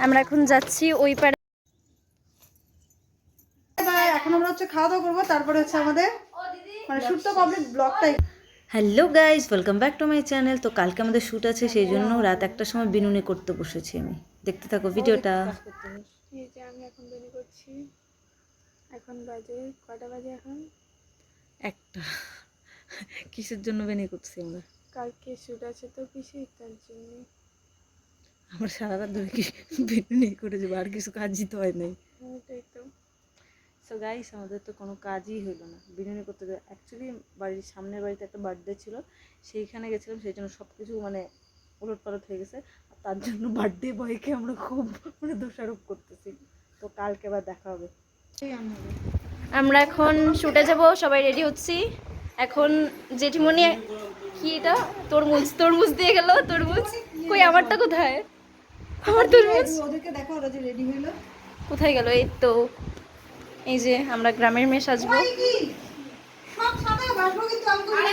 আমরা এখন যাচ্ছি ওই পারে। এখন আমরা হচ্ছে খাওয়া দাওয়া করবো, তারপরে হচ্ছে আমাদের মানে শুট তো কমপ্লিট ব্লগটাই। Hello guys, welcome back to my channel. তো কালকে আমাদের শ্যুট আছে, সেই জন্য রাত 1টার সময় বিনুনি করতে বসেছি আমি। দেখতে থাকো ভিডিওটা। এই যে আমি এখন বেনি করছি। এখন বাজে কয়টা বাজে? এখন 1টা। কিসের জন্য বেনি করছি আমরা? কালকে শ্যুট আছে তো কিসে, তার জন্য। আমরা সারা রাত ধরে কি বিনুনি করেছি, আর কিছু কাজই তো হয় নাই। ওটাই তো। সো গাইস, আমাদের তো কোনো কাজই হলো না বিনুনি করতে। অ্যাকচুয়ালি বাড়ির সামনের বাড়িতে একটা বার্থডে ছিল, সেইখানে গেছিলাম, সেই জন্য সব কিছু মানে উলটপালট হয়ে গেছে। আর তার জন্য বার্থডে বয়কে আমরা খুব মানে দোষারোপ করতেছি। তো কালকে আবার দেখা হবে। আমরা এখন শুটে যাব, সবাই রেডি হচ্ছি। এখন জেঠিমণি কি এটা তরমুজ তরমুজ দিয়ে গেল। তরমুজ কই? আমারটা কোথায়? আমার তরমুজ ওদেরকে দেখো ওরা যে রেডি হইলো। কোথায় গেল? এই তো, এই যে আমরা গ্রামের মেয়ে সাজবো। সব সাথে বাসবো, কিন্তু আমি করি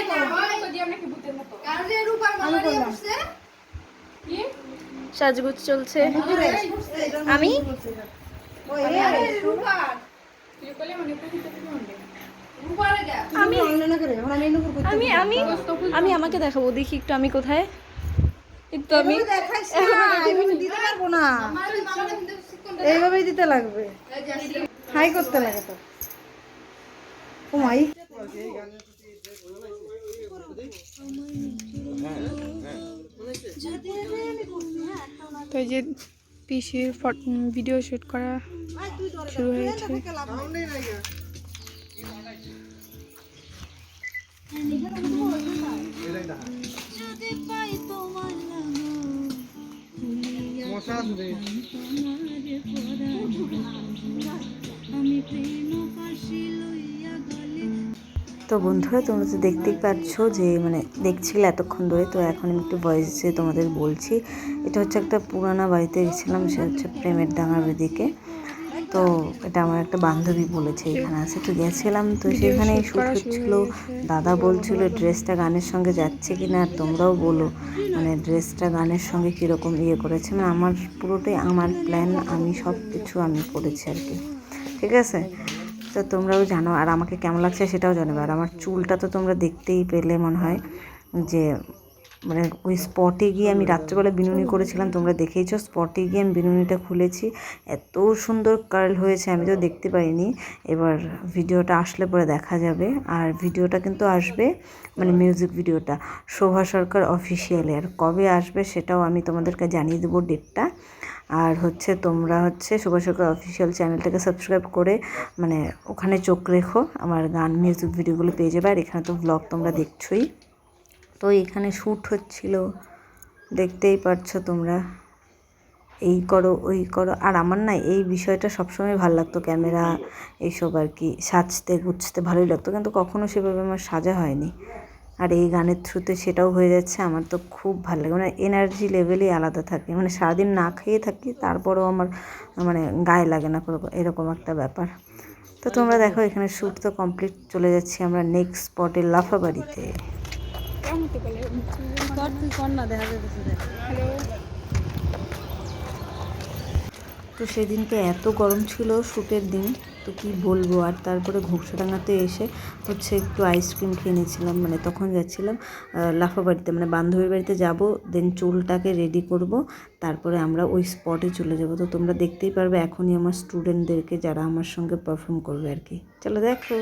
সাজগুজ চলছে। আমি আমি আমি আমি আমি আমাকে দেখাবো, দেখি একটু আমি কোথায়। একটু আমি দিতে পারবো না, এইভাবেই দিতে লাগবে, হাই করতে লাগে তো। ও মাই, তো এই যে পিসির ভিডিও শুট করা শুরু হয়েছে। তো বন্ধুরা, তোমরা তো দেখতেই পাচ্ছ যে মানে দেখছিলে এতক্ষণ ধরে। তো এখন আমি একটু ভয়েসে তোমাদের বলছি। এটা হচ্ছে একটা পুরানা বাড়িতে গেছিলাম, সে হচ্ছে প্রেমের ডাঙার ওইদিকে। তো এটা আমার একটা বান্ধবী বলেছে এখানে আছে, তো গেছিলাম। তো সেখানে শ্যুট হচ্ছিল। দাদা বলছিল ড্রেসটা গানের সঙ্গে যাচ্ছে কি না, আর তোমরাও বলো মানে ড্রেসটা গানের সঙ্গে কীরকম ইয়ে করেছে। মানে আমার পুরোটাই আমার প্ল্যান, আমি সব কিছু আমি করেছি আর কি, ঠিক আছে? তো তোমরাও জানো, আর আমাকে কেমন লাগছে সেটাও জানাবে। আর আমার চুলটা তো তোমরা দেখতেই পেলে মনে হয়, যে মানে ওই স্পটে গিয়ে আমি রাত্রেবেলা বিনুনি করেছিলাম, তোমরা দেখেইছো। স্পটে গিয়ে আমি বিনুনিটা খুলেছি, এত সুন্দর কার্ল হয়েছে, আমি তো দেখতে পাইনি। এবার ভিডিওটা আসলে পরে দেখা যাবে। আর ভিডিওটা কিন্তু আসবে মানে মিউজিক ভিডিওটা শোভা সরকার অফিসিয়ালে। আর কবে আসবে সেটাও আমি তোমাদেরকে জানিয়ে দেবো ডেটটা। আর হচ্ছে তোমরা হচ্ছে শোভা সরকার অফিসিয়াল চ্যানেলটাকে সাবস্ক্রাইব করে মানে ওখানে চোখ রেখো, আমার গান মিউজিক ভিডিওগুলো পেয়ে যাবে। আর এখানে তো ব্লগ তোমরা দেখছোই। তো এখানে শ্যুট হচ্ছিল, দেখতেই পারছো তোমরা। এই করো ওই করো। আর আমার না এই বিষয়টা সবসময় ভালো লাগতো, ক্যামেরা এইসব আর কি, সাজতে গুছতে ভালোই লাগতো, কিন্তু কখনো সেভাবে আমার সাজা হয়নি। আর এই গানের থ্রুতে সেটাও হয়ে যাচ্ছে। আমার তো খুব ভালো লাগে, মানে এনার্জি লেভেলই আলাদা থাকে। মানে সারাদিন না খেয়ে থাকি, তারপরেও আমার মানে গায়ে লাগে না এরকম একটা ব্যাপার। তো তোমরা দেখো এখানে শ্যুট তো কমপ্লিট, চলে যাচ্ছি আমরা নেক্সট স্পটে লাফাবাড়িতে। তো সেদিনকে এত গরম ছিল শ্যুটের দিন, তো কি বলবো। আর তারপরে ঘোকসাডাঙ্গাতে এসে হচ্ছে একটু আইসক্রিম খেয়ে নিয়েছিলাম। মানে তখন যাচ্ছিলাম লাফাবাড়িতে, মানে বান্ধবীর বাড়িতে যাব, দেন চুলটাকে রেডি করব, তারপরে আমরা ওই স্পটে চলে যাব। তো তোমরা দেখতেই পারবে এখনই আমার স্টুডেন্টদেরকে, যারা আমার সঙ্গে পারফর্ম করবে আর কি। চলো দেখো।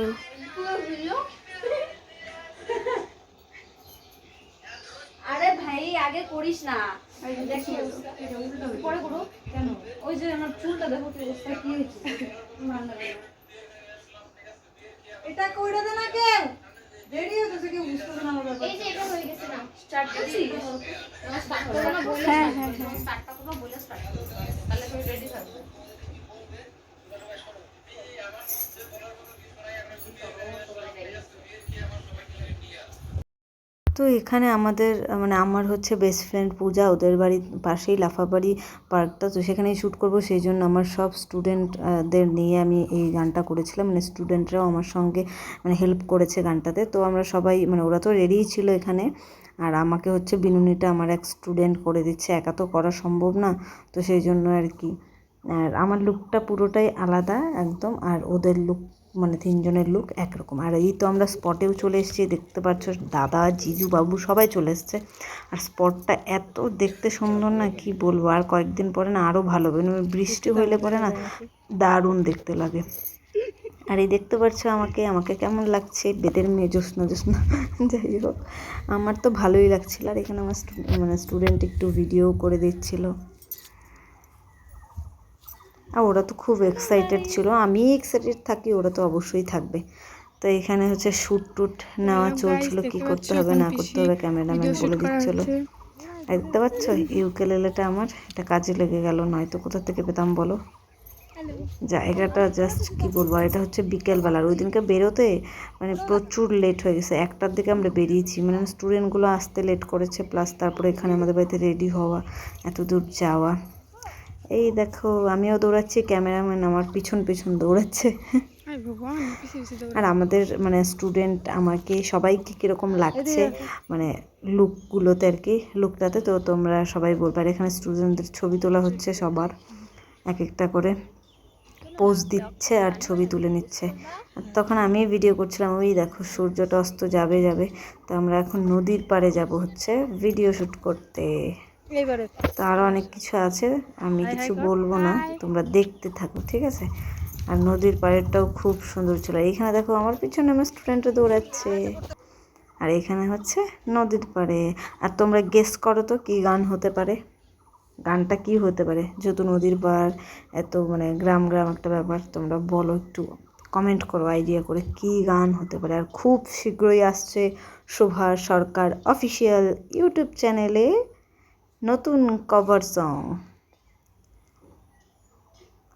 আরে ভাই আগে করিস না, দেখি পরে করো। কেন? ওই যে আমার চুলটা দেখো কি অবস্থা, কি হয়েছে? এটা কইরা দে না, কেউ রেডি হতেছে, কেউ বুঝতেছে না আমার ব্যাপার। এই যে এটা হয়ে গেছে না, স্টার্ট করছি। স্টার্ট করো না বলে, হ্যাঁ হ্যাঁ হ্যাঁ, স্টার্টটা করো বলে স্টার্ট করো, তাহলে তুমি রেডি থাকবে। তো এখানে আমাদের মানে আমার হচ্ছে বেস্ট ফ্রেন্ড পূজা, ওদের বাড়ির পাশেই লাফাবাড়ি পার্কটা, তো সেখানেই শ্যুট করব। সেই জন্য আমার সব স্টুডেন্টদের নিয়ে আমি এই গানটা করেছিলাম। মানে স্টুডেন্টরাও আমার সঙ্গে মানে হেল্প করেছে গানটাতে। তো আমরা সবাই মানে ওরা তো রেডিই ছিল এখানে, আর আমাকে হচ্ছে বিনুনিটা আমার এক স্টুডেন্ট করে দিচ্ছে, একা তো করা সম্ভব না, তো সেই জন্য আর কি। আর আমার লুকটা পুরোটাই আলাদা একদম, আর ওদের লুক মানে তিনজনের লুক একরকম। আর এই তো আমরা স্পটেও চলে এসেছি, দেখতে পাচ্ছ দাদা, জিজু, বাবু সবাই চলে এসছে। আর স্পটটা এত দেখতে সুন্দর না, কি বলবো। আর কয়েকদিন পরে না আরও ভালো হবে, মানে বৃষ্টি হইলে পরে না দারুণ দেখতে লাগে। আর এই দেখতে পাচ্ছ আমাকে কেমন লাগছে, বেদের মেয়ে জ্যোৎস্না জ্যোৎস্না। যাই হোক, আমার তো ভালোই লাগছিল। আর এখানে আমার মানে স্টুডেন্ট একটু ভিডিও করে দিচ্ছিল, আর ওরা তো খুব এক্সাইটেড ছিল। আমি এক্সাইটেড থাকি, ওরা তো অবশ্যই থাকবে। তো এখানে হচ্ছে শ্যুট টুট নেওয়া চলছিল, কি করতে হবে না করতে হবে ক্যামেরাম্যান বলে দিচ্ছিল। আর দেখতে পাচ্ছ ইউকেলেলেটা আমার এটা কাজে লেগে গেল, নয়তো কোথা থেকে পেতাম বলো। জায়গাটা জাস্ট কি বলবো। আর এটা হচ্ছে বিকেলবেলার, ওই দিনকে বেরোতে মানে প্রচুর লেট হয়ে গেছে। 1টার দিকে আমরা বেরিয়েছি, মানে স্টুডেন্টগুলো আসতে লেট করেছে, প্লাস তারপরে এখানে আমাদের বাড়িতে রেডি হওয়া, এত দূর যাওয়া। এই দেখো আমিও দৌড়াচ্ছি, ক্যামেরাম্যান আমার পিছন পিছন দৌড়াচ্ছে। আর আমাদের মানে স্টুডেন্ট আমাকে সবাইকে কীরকম লাগছে মানে লুকগুলোতে আর কি, লুকটাতে। তো তোমরা সবাই বলবে। আর এখানে স্টুডেন্টদের ছবি তোলা হচ্ছে, সবার এক একটা করে পোজ দিচ্ছে আর ছবি তুলে নিচ্ছে। আর তখন আমি ভিডিও করছিলাম। ওই দেখো সূর্যটা অস্ত যাবে যাবে, তো আমরা এখন নদীর পাড়ে যাব হচ্ছে ভিডিও শ্যুট করতে। তো আরও অনেক কিছু আছে, আমি কিছু বলবো না, তোমরা দেখতে থাকো, ঠিক আছে। আর নদীর পাড়েরটাও খুব সুন্দর ছিল। এখানে দেখো আমার পিছনে আমার স্টুডেন্টরা দৌড়াচ্ছে, আর এখানে হচ্ছে নদীর পাড়ে। আর তোমরা গেস করো তো কী গান হতে পারে, গানটা কি হতে পারে। যেহেতু নদীর পাড়, এত মানে গ্রাম গ্রাম একটা ব্যাপার, তোমরা বলো, একটু কমেন্ট করো আইডিয়া করে কী গান হতে পারে। আর খুব শীঘ্রই আসছে শোভা সরকার অফিসিয়াল ইউটিউব চ্যানেলে নতুন কভার সং।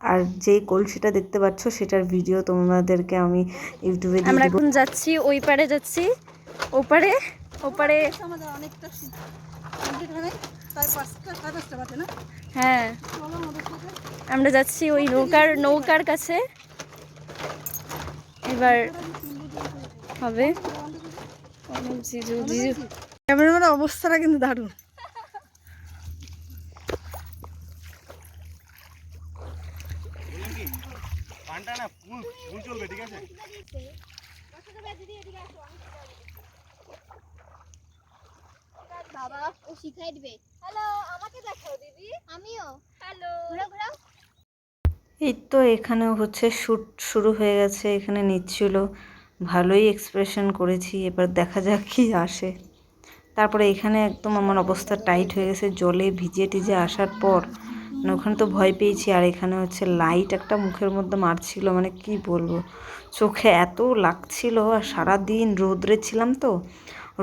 আর যেই কলসিটা দেখতে পাচ্ছ সেটার ভিডিও তোমাদেরকে আমি ইউটিউবে দিয়ে আমরা দেবো। এখন যাচ্ছি ওই পারে, যাচ্ছি ওপারে। ওপারে আমাদের অনেকটা প্রায় 5টা বাজে না। হ্যাঁ, আমরা যাচ্ছি ওই নৌকার কাছে। এবার হবে জিজু জিজু। ক্যামেরাম্যানের অবস্থাটা কিন্তু দারুণ। বাবা ও শিখাই দিবে। হ্যালো, আমাকে দেখাও দিদি। আমিও। হ্যালো, ঘুরাও ঘুরাও। এই তো এখানেও হচ্ছে শ্যুট শুরু হয়ে গেছে, এখানে নিচ্ছিল, ভালোই এক্সপ্রেশন করেছি, এবার দেখা যাক কি আসে। তারপরে এখানে একদম আমার অবস্থা টাইট হয়ে গেছে, জলে ভিজে টিজে আসার পর মানে ওখানে তো ভয় পেয়েছি। আর এখানে হচ্ছে লাইট একটা মুখের মধ্যে মারছিল, মানে কি বলবো, চোখে এত লাগছিল। আর সারাদিন রোদ্রে ছিলাম, তো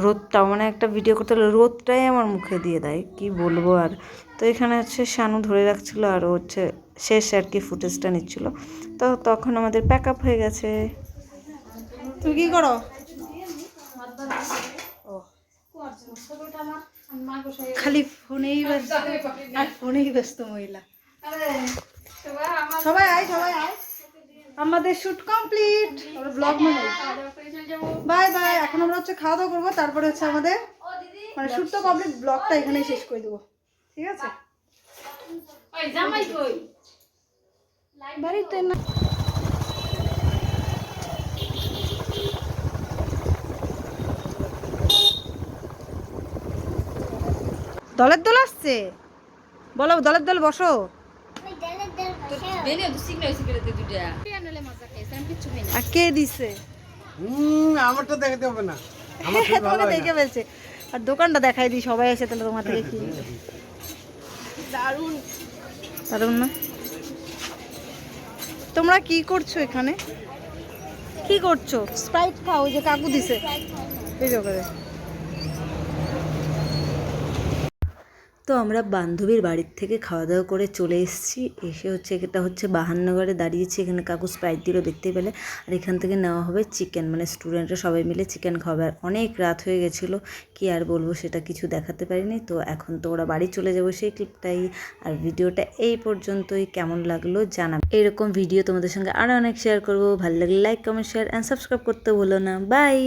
রোদটা মানে একটা ভিডিও করতে হলে রোদটাই আমার মুখে দিয়ে দেয়, কি বলবো। আর তো এখানে হচ্ছে শানু ধরে রাখছিলো, আর হচ্ছে শেষ আর কি ফুটেজটা নিচ্ছিল। তো তখন আমাদের প্যাক আপ হয়ে গেছে। তুমি কি করো? খালি ফোনেই ব্যস্ত, আর ফোনেই ব্যস্ত মহিলা। সবাই আয় সবাই আয়, আমাদের শুট কমপ্লিট। আমরা ব্লগ বানাই। Bye bye. এখন আমরা হচ্ছে খাওয়া দাওয়া করবো, তারপরে হচ্ছে আমাদের মানে শুট তো কমপ্লিট, ব্লগটা এখানেই শেষ করে দেবো, ঠিক আছে। বাড়িতে না দলের দল আসছে, বলো দলের দল বসো। আর কে দিছে? আমারটা দেখাতে হবে না, তোমাকে দেখে ফেলছে। আর দোকানটা দেখাই দিই, সবাই এসে তাহলে তোমার থেকে কি দারুণ দারুণ না। তোমরা কি করছো এখানে, কি করছো? স্প্রাইট খাও, ওই যে কাকু দিছে। এই যে ওখানে তো আমরা বান্ধবীর বাড়ির থেকে খাওয়া দাওয়া করে চলে এসেছি। এসে হচ্ছে এটা হচ্ছে বাহান্নগরে দাঁড়িয়েছি, এখানে কাকু স্প্রাইট দিল দেখতেই পেলে। আর এখান থেকে নেওয়া হবে চিকেন, মানে স্টুডেন্টরা সবাই মিলে চিকেন খাবে। আর অনেক রাত হয়ে গেছিলো, কি আর বলবো, সেটা কিছু দেখাতে পারিনি। তো এখন তো ওরা বাড়ি চলে যাবো সেই ক্লিপটাই। আর ভিডিওটা এই পর্যন্তই, কেমন লাগলো জানাবে। এরকম ভিডিও তোমাদের সঙ্গে আরও অনেক শেয়ার করবো। ভালো লাগলে like, comment, share and subscribe করতে ভুলো না। বাই।